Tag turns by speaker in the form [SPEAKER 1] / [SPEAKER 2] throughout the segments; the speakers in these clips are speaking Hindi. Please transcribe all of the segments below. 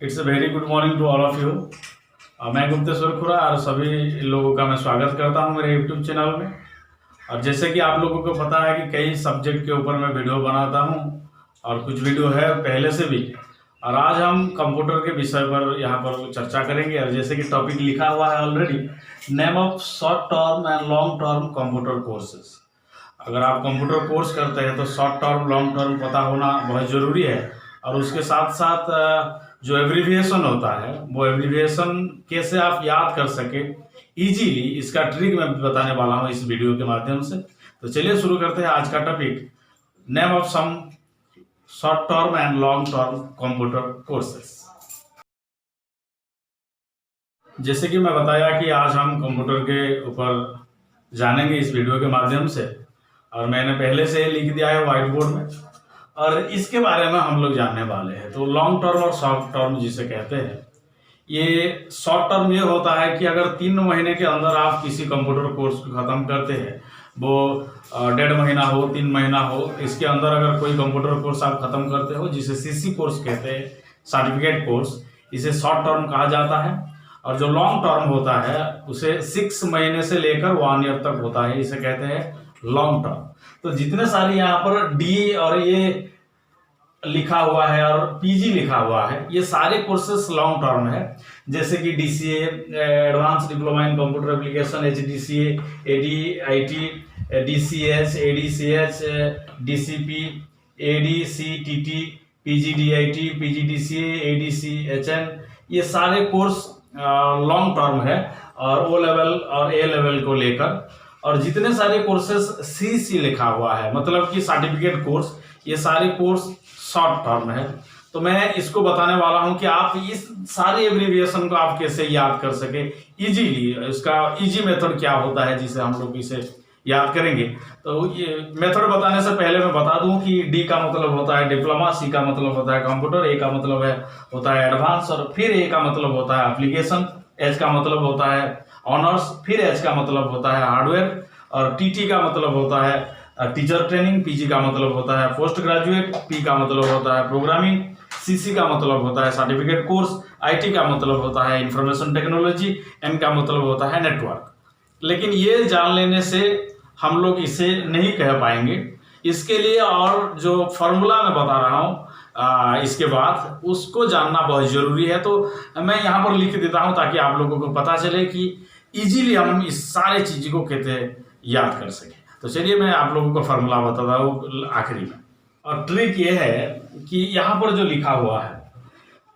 [SPEAKER 1] It's a very good morning to all of you. मैं गुप्तेश्वर खुरा और सभी लोगों का मैं स्वागत करता हूं मेरे यूट्यूब चैनल में। और जैसे कि आप लोगों को पता है कि कई सब्जेक्ट के ऊपर मैं वीडियो बनाता हूं और कुछ वीडियो है पहले से भी। और आज हम कंप्यूटर के विषय पर यहाँ पर चर्चा करेंगे। और जैसे कि टॉपिक लिखा हुआ है already, name of short term and long term computer courses. अगर आप कंप्यूटर कोर्स करते हैं तो शॉर्ट टर्म लॉन्ग टर्म पता होना बहुत ज़रूरी है। और उसके साथ साथ जो एब्रीविएशन होता है वो एब्रीविएशन कैसे आप याद कर सके इजीली, इसका ट्रिक मैं बताने वाला हूं इस वीडियो के माध्यम से। तो चलिए शुरू करते हैं आज का topic, name of some short term and long term computer courses. जैसे कि मैं बताया कि आज हम कंप्यूटर के ऊपर जानेंगे इस वीडियो के माध्यम से, और मैंने पहले से ही लिख दिया है व्हाइट बोर्ड में, और इसके बारे में हम लोग जानने वाले हैं। तो लॉन्ग टर्म और शॉर्ट टर्म जिसे कहते हैं, ये शॉर्ट टर्म ये होता है कि अगर 3 महीने के अंदर आप किसी कंप्यूटर कोर्स को ख़त्म करते हैं, वो 1.5 महीना हो 3 महीना हो, इसके अंदर अगर कोई कंप्यूटर कोर्स आप खत्म करते हो जिसे सीसी कोर्स कहते हैं, सर्टिफिकेट कोर्स, इसे शॉर्ट टर्म कहा जाता है। और जो लॉन्ग टर्म होता है उसे 6 महीने से लेकर 1 ईयर तक होता है, इसे कहते हैं लॉन्ग टर्म। तो जितने सारे यहाँ पर डी और ये लिखा हुआ है और पीजी लिखा हुआ है, ये सारे कोर्सेस लॉन्ग टर्म है। जैसे कि DCA, advance diploma in computer application, HDCA, ADIT, DCH, ADCH, DCP, ADCTT, PGDIT, PGDCA, ADCHN, ये सारे कोर्स लॉन्ग टर्म है और ओ लेवल और ए लेवल को लेकर। और जितने सारे कोर्सेस सीसी लिखा हुआ है, मतलब कि सर्टिफिकेट कोर्स, ये सारे कोर्स शॉर्ट टर्म है। तो मैं इसको बताने वाला हूं कि आप इस सारे एब्रीविएशन को आप कैसे याद कर सके इजीली। इसका इजी मेथड क्या होता है जिसे हम लोग इसे याद करेंगे। तो ये मेथड बताने से पहले मैं बता दूं कि डी का मतलब होता है डिप्लोमा, सी का मतलब होता है कंप्यूटर, ए का मतलब होता है एडवांस, और फिर ए का मतलब होता है एप्लीकेशन, एच का मतलब होता है ऑनर्स, फिर एच का मतलब होता है हार्डवेयर, और टीटी का मतलब होता है टीचर ट्रेनिंग, पीजी का मतलब होता है पोस्ट ग्रेजुएट, पी का मतलब होता है प्रोग्रामिंग, सीसी का मतलब होता है सर्टिफिकेट कोर्स, आईटी का मतलब होता है इंफॉर्मेशन टेक्नोलॉजी, एन का मतलब होता है नेटवर्क। लेकिन ये जान लेने से हम लोग इसे नहीं कह पाएंगे। इसके लिए और जो फॉर्मूला मैं बता रहा हूँ इसके बाद, उसको जानना बहुत जरूरी है। तो मैं यहाँ पर लिख देता हूँ ताकि आप लोगों को पता चले कि इजीली हम इस सारे चीज़ को कैसे याद कर सकें। तो चलिए मैं आप लोगों को फॉर्मूला बताता हूँ आखिरी में। और ट्रिक ये है कि यहाँ पर जो लिखा हुआ है,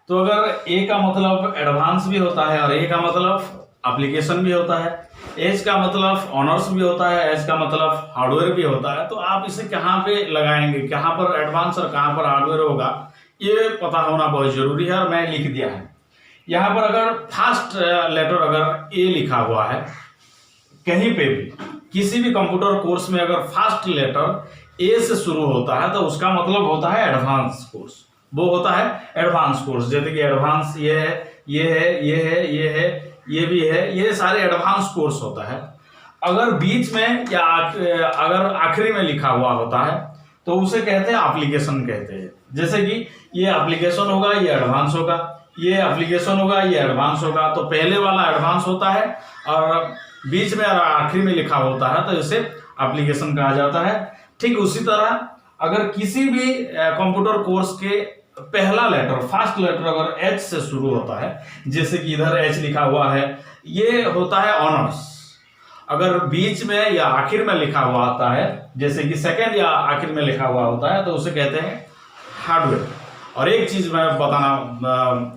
[SPEAKER 1] तो अगर ए का मतलब एडवांस भी होता है और ए का मतलब एप्लीकेशन भी होता है, एच का मतलब ऑनर्स भी होता है, एच का मतलब हार्डवेयर भी होता है, तो आप इसे कहाँ पे लगाएंगे, कहाँ पर एडवांस और कहाँ पर हार्डवेयर होगा, ये पता होना बहुत जरूरी है। और मैं लिख दिया है यहाँ पर, अगर फर्स्ट लेटर अगर ए लिखा हुआ है कहीं पे भी, किसी भी कंप्यूटर कोर्स में अगर फर्स्ट लेटर ए से शुरू होता है तो उसका मतलब होता है एडवांस कोर्स, वो होता है एडवांस कोर्स। जैसे कि एडवांस ये है, ये है, ये है, ये है, ये भी है, ये सारे एडवांस कोर्स होता है। अगर बीच में या अगर आखिरी में लिखा हुआ होता है तो उसे कहते हैं एप्लीकेशन कहते हैं। जैसे कि ये एप्लीकेशन होगा, ये एडवांस होगा, ये एप्लीकेशन होगा, ये एडवांस होगा। तो पहले वाला एडवांस होता है और बीच में और आखिरी में लिखा होता है तो इसे एप्लीकेशन कहा जाता है। ठीक उसी तरह अगर किसी भी कंप्यूटर कोर्स के पहला लेटर, फर्स्ट लेटर अगर एच से शुरू होता है, जैसे कि इधर एच लिखा हुआ है, ये होता है ऑनर्स। अगर बीच में या आखिर में लिखा हुआ होता है, जैसे कि सेकंड या आखिर में लिखा हुआ होता है, तो उसे कहते हैं हार्डवेयर। और एक चीज मैं बताना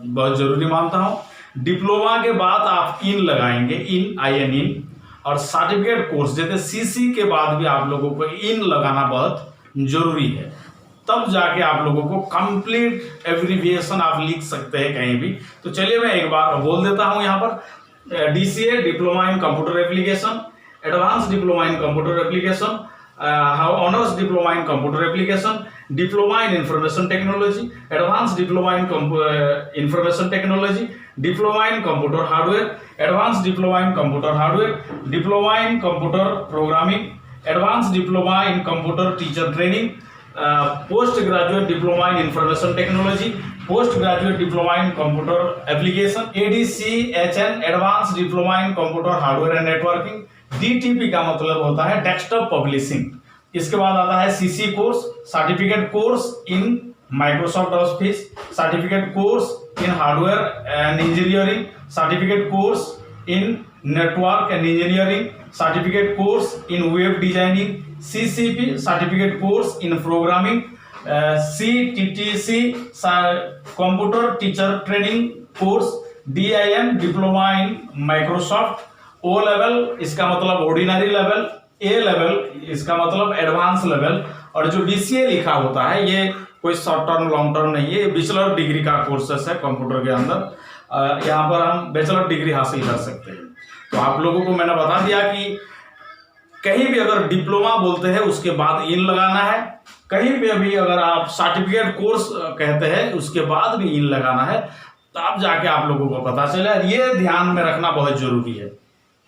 [SPEAKER 1] बहुत जरूरी मानता हूं, डिप्लोमा के बाद आप इन लगाएंगे, इन, IN इन, और सर्टिफिकेट कोर्स जैसे सीसी के बाद भी आप लोगों को इन लगाना बहुत जरूरी है। तब जाके आप लोगों को कंप्लीट एब्रीविएशन आप लिख सकते हैं कहीं भी। तो चलिए मैं एक बार बोल देता हूं यहाँ पर, DCA diploma in computer application, advance diploma in computer application, honours diploma in computer application, diploma in information technology, advance diploma in information technology, diploma in computer hardware, advance diploma in computer hardware, diploma in computer programming, advance diploma in computer teacher training, post graduate diploma in information technology, post graduate diploma in computer application, ADCHN advance diploma in computer hardware and networking, DTP का मतलब होता है डेस्कटॉप पब्लिशिंग। इसके बाद आता है CC course, certificate course in Microsoft office, certificate course in hardware and engineering, certificate course in network and engineering, certificate course in web designing, CCP certificate course in programming, CTTC computer teacher training course, DIM diploma in Microsoft, O level इसका मतलब ऑर्डिनरी लेवल, A लेवल इसका मतलब एडवांस लेवल, और जो DCA लिखा होता है ये कोई शॉर्ट टर्म लॉन्ग टर्म नहीं है, ये बैचलर डिग्री का कोर्सेस है कंप्यूटर के अंदर। यहाँ पर हम बैचलर डिग्री हासिल कर सकते हैं। तो आप लोगों को मैंने बता दिया कि कहीं भी अगर डिप्लोमा बोलते हैं उसके बाद इन लगाना है, कहीं पे भी अगर आप सर्टिफिकेट कोर्स कहते हैं उसके बाद भी इन लगाना है, तब जाके आप लोगों को पता चले। ये ध्यान में रखना बहुत जरूरी है।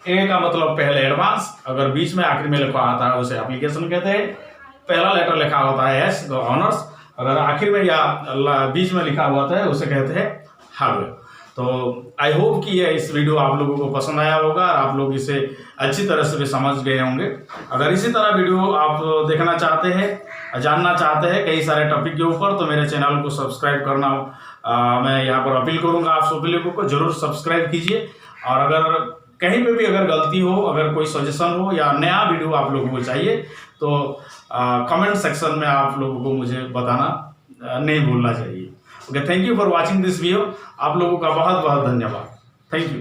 [SPEAKER 1] ए का मतलब पहले एडवांस, अगर बीच में आखिर में लिखा आता है उसे एप्लीकेशन कहते हैं, पहला लेटर लिखा होता है S ऑनर्स, अगर आखिर में या बीच में लिखा हुआ था उसे कहते हैं हार्डवेयर। तो आई होप कि ये इस वीडियो आप लोगों को पसंद आया होगा और आप लोग इसे अच्छी तरह से भी समझ गए होंगे। अगर इसी तरह वीडियो आप देखना चाहते हैं, जानना चाहते हैं कई सारे टॉपिक के ऊपर, तो मेरे चैनल को सब्सक्राइब करना मैं यहाँ पर अपील करूँगा। आप सभी लोगों को जरूर सब्सक्राइब कीजिए, और अगर कहीं पे भी अगर गलती हो, अगर कोई सजेशन हो या नया वीडियो आप लोगों को चाहिए तो कमेंट सेक्शन में आप लोगों को मुझे बताना नहीं भूलना चाहिए। Okay, thank you for watching this video. आप लोगों का बहुत बहुत धन्यवाद। Thank you.